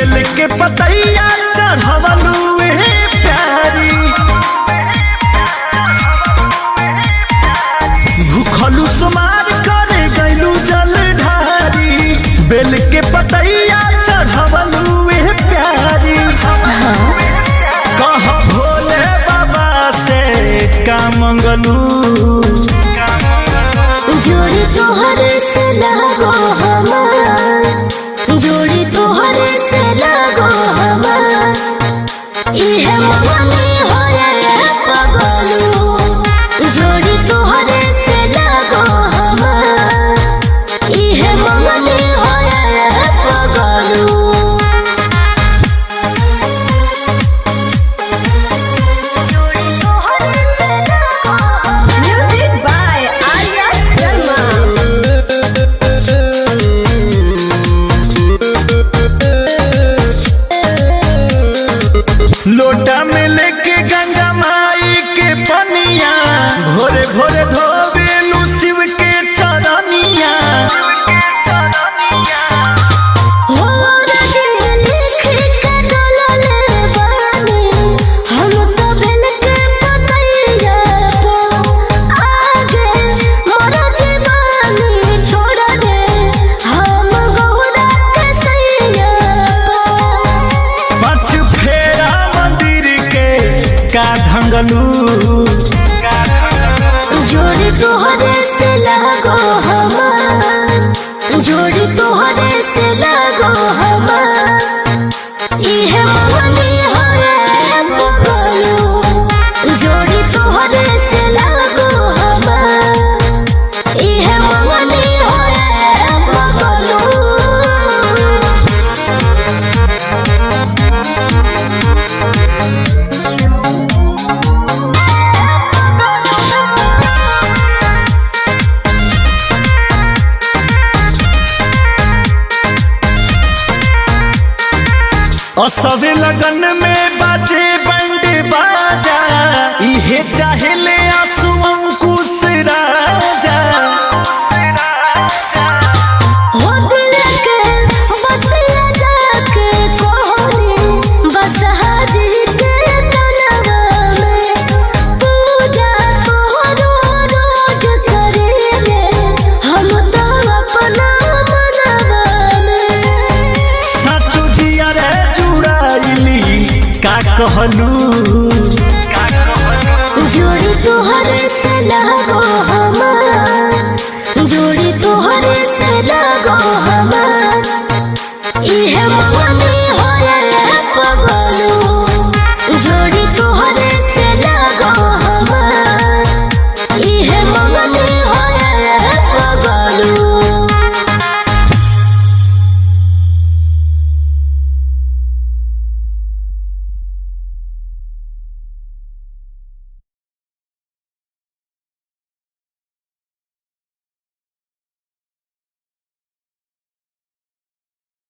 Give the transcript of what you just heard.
बेल के पतैया चढ़वलू प्यारी भूखलू सुमार करे गैलू जल ढारी बेल के पतैया चढ़वलू प्यारी कह भोले बाबा से का मंगलू जोड़ी तोहरे से लगो हमार जोड़ी तोहरे से लगो हमार इहे मगनी होए पगलू जोड़ी तोहरे से लगो हमार इहे मगनी होए पगलू। लोटा में लेके गंगा माई के पनिया भोरे भोरे धोबेलू शिव के चरनिया हो राजी लिख के डोलले बानी हम तो बेल के पतैया आगे मोर जीवानी छोड़ दे हम गौरा के सैया पाँच फेरा मंदिर के का ढंगलू जोड़ी तोहरे से लगो हमार जोड़ी तोहरे से लगो हमार इहे मगनी होए पगलू जोड़ी तोहरे से लगो हमार इहे मगनी होए पगलू। असबे लगन में बाजे बंड बाजा इहे चाहे ले आंसू अंकुश राजा हो दिल के बतिया जाके कोहनी बस हाजी के तनवा में पूजा तोहरो रोज करेले हम तो अपना मनवा में साचो जिया रे जुड़ाइली का कहलू जोड़ी तोहरे से लगो हमार जोड़ी तोहरे से लगो हमार इहे मगनी